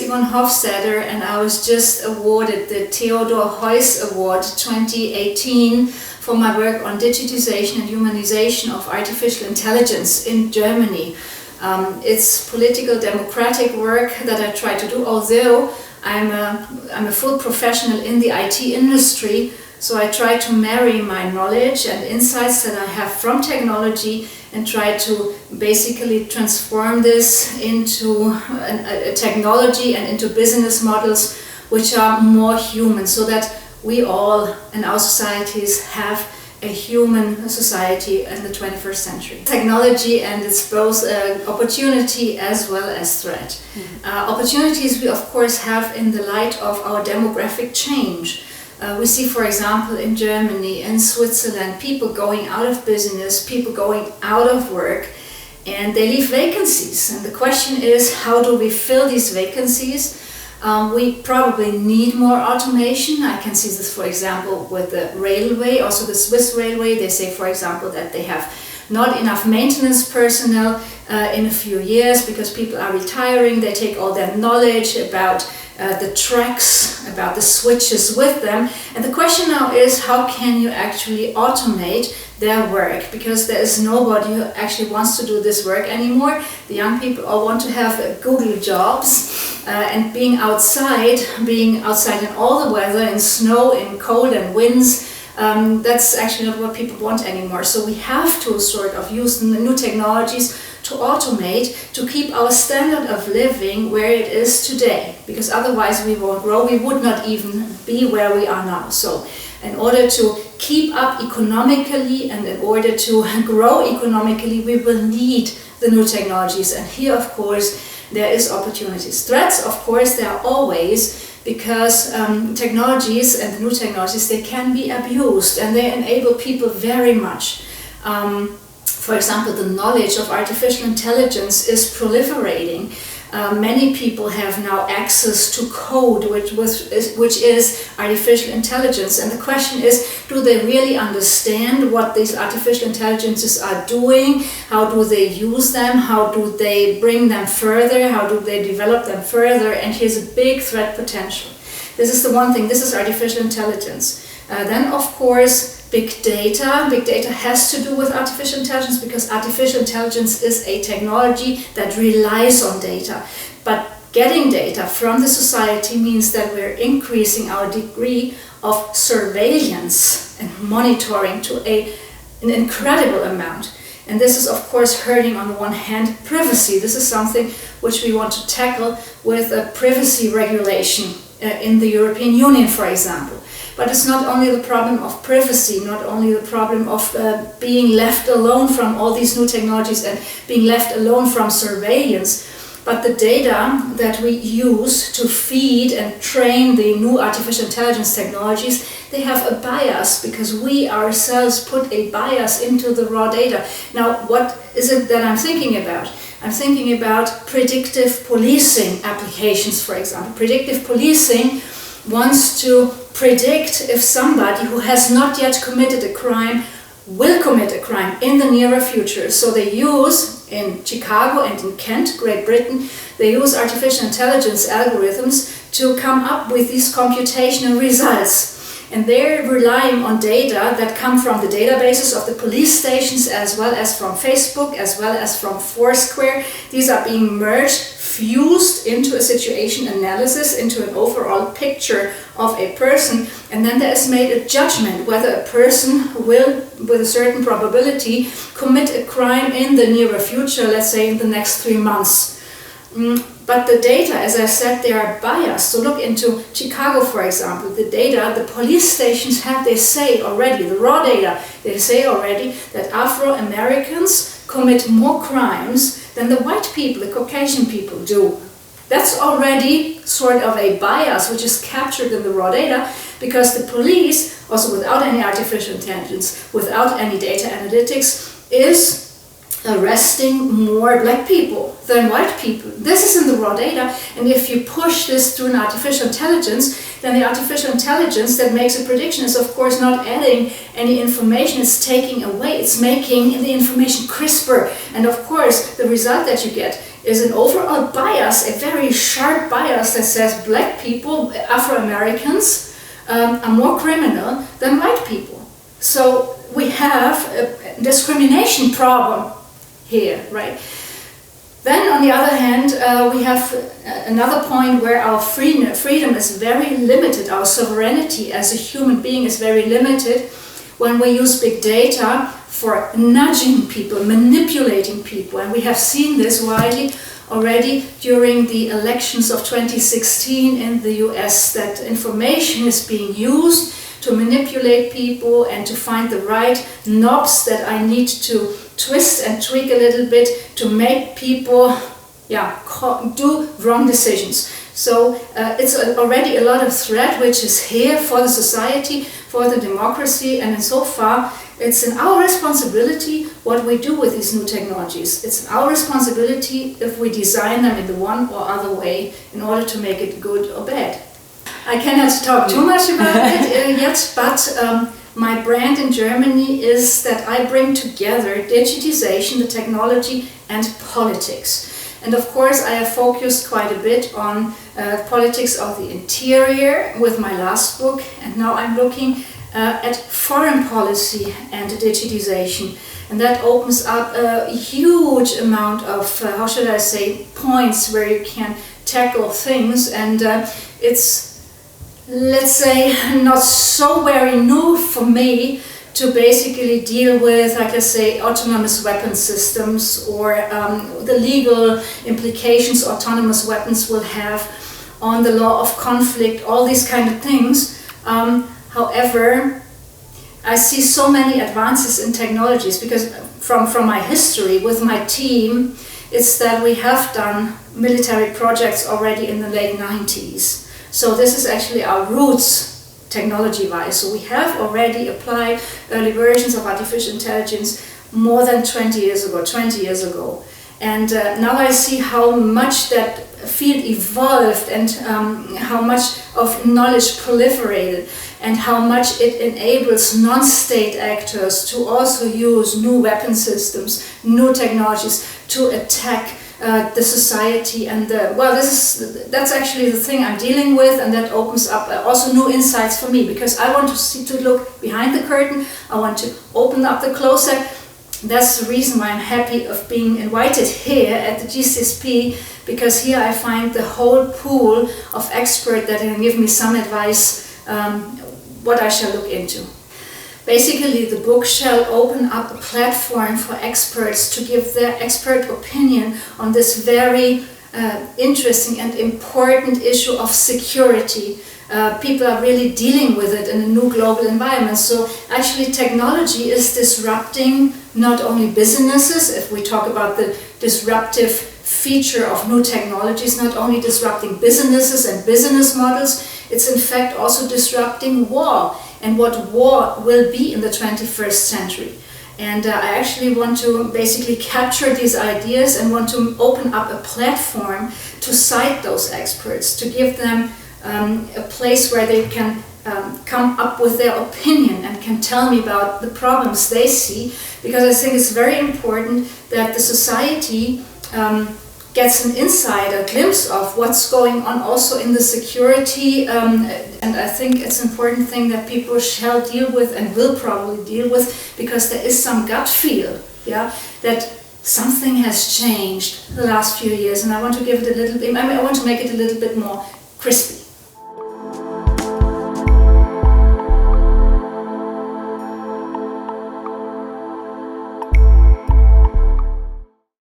Yvonne Hofstetter, and I was just awarded the Theodor Heuss Award 2018 for my work on digitization and humanization of artificial intelligence in Germany. It's political democratic work that I try to do, although I'm a full professional in the IT industry, so I try to marry my knowledge and insights that I have from technology and try to basically transform this into a technology and into business models which are more human, so that we all in our societies have a human society in the 21st century. Technology, and it's both opportunity as well as threat. Opportunities we of course have in the light of our demographic change. We see, for example, in Germany, in Switzerland, people going out of business, people going out of work, and they leave vacancies. And the question is, how do we fill these vacancies? We probably need more automation. I can see this, for example, with the railway, also the Swiss railway. They say, for example, that they have not enough maintenance personnel in a few years because people are retiring. They take all their knowledge about the tracks, about the switches with them. And the question now is, how can you actually automate their work? Because there is nobody who actually wants to do this work anymore. The young people all want to have Google jobs, and being outside in all the weather, in snow, in cold and winds, that's actually not what people want anymore. So we have to sort of use the new technologies to automate, to keep our standard of living where it is today, because otherwise we won't grow. We would not even be where we are now. So in order to keep up economically and in order to grow economically, we will need the new technologies. And here, of course, there is opportunities. Threats, of course, there are always, because technologies and the new technologies, they can be abused and they enable people very much. For example, the knowledge of artificial intelligence is proliferating. Many people have now access to code, which is artificial intelligence. And the question is, do they really understand what these artificial intelligences are doing? How do they use them? How do they bring them further? How do they develop them further? And here's a big threat potential. This is the one thing. This is artificial intelligence. Then, of course, big data. Big data has to do with artificial intelligence because artificial intelligence is a technology that relies on data. But getting data from the society means that we're increasing our degree of surveillance and monitoring to an incredible amount. And this is, of course, hurting on the one hand privacy. This is something which we want to tackle with a privacy regulation in the European Union, for example. But it's not only the problem of privacy, not only the problem of being left alone from all these new technologies and being left alone from surveillance, but the data that we use to feed and train the new artificial intelligence technologies, they have a bias because we ourselves put a bias into the raw data. Now, what is it that I'm thinking about? I'm thinking about predictive policing applications, for example. Predictive policing wants to predict if somebody who has not yet committed a crime will commit a crime in the nearer future. So they use, in Chicago and in Kent, Great Britain, they use artificial intelligence algorithms to come up with these computational results. And they're relying on data that come from the databases of the police stations as well as from Facebook, as well as from Foursquare. These are being merged, fused into a situation analysis, into an overall picture of a person, and then there is made a judgment whether a person will, with a certain probability, commit a crime in the nearer future, let's say in the next 3 months. But the data, as I said, they are biased. So look into Chicago, for example. The data, the police stations have, they say already, the raw data, they say already that Afro-Americans commit more crimes than the white people, the Caucasian people do. That's already sort of a bias which is captured in the raw data, because the police, also without any artificial intelligence, without any data analytics, is arresting more black people than white people. This is in the raw data, and if you push this through an artificial intelligence, then the artificial intelligence that makes a prediction is of course not adding any information, it's taking away, it's making the information crisper, and of course the result that you get is an overall bias, a very sharp bias that says black people, Afro-Americans, are more criminal than white people. So we have a discrimination problem here, right? Then on the other hand, we have another point where our freedom is very limited, our sovereignty as a human being is very limited when we use big data for nudging people, manipulating people. And we have seen this widely already during the elections of 2016 in the US, that information is being used to manipulate people and to find the right knobs that I need to twist and tweak a little bit to make people do wrong decisions. So it's already a lot of threat which is here for the society, for the democracy, and so far it's in our responsibility what we do with these new technologies. It's our responsibility if we design them in the one or other way in order to make it good or bad. I cannot talk too much about it yet, but my brand in Germany is that I bring together digitization, the technology, and politics. And of course I have focused quite a bit on politics of the interior with my last book, and now I'm looking at foreign policy and digitization. And that opens up a huge amount of, how should I say, points where you can tackle things, and it's, let's say, not so very new for me to basically deal with, like I say, autonomous weapon systems or the legal implications autonomous weapons will have on the law of conflict, all these kind of things. However, I see so many advances in technologies because from my history with my team, it's that we have done military projects already in the late 90s. So this is actually our roots technology-wise. So we have already applied early versions of artificial intelligence more than 20 years ago. And now I see how much that field evolved and how much of knowledge proliferated and how much it enables non-state actors to also use new weapon systems, new technologies to attack the society. And that's actually the thing I'm dealing with, and that opens up also new insights for me, because I want to look behind the curtain. I want to open up the closet. That's the reason why I'm happy of being invited here at the GCSP, because here I find the whole pool of experts that can give me some advice what I shall look into. Basically, the book shall open up a platform for experts to give their expert opinion on this very interesting and important issue of security. People are really dealing with it in a new global environment. So actually technology is disrupting not only businesses, if we talk about the disruptive feature of new technologies, not only disrupting businesses and business models, it's in fact also disrupting war and what war will be in the 21st century. And I actually want to basically capture these ideas and want to open up a platform to cite those experts, to give them a place where they can come up with their opinion and can tell me about the problems they see, because I think it's very important that the society gets an insight, a glimpse of what's going on also in the security, and I think it's an important thing that people shall deal with and will probably deal with, because there is some gut feel, that something has changed the last few years, and I want to give it a little bit, I want to make it a little bit more crispy.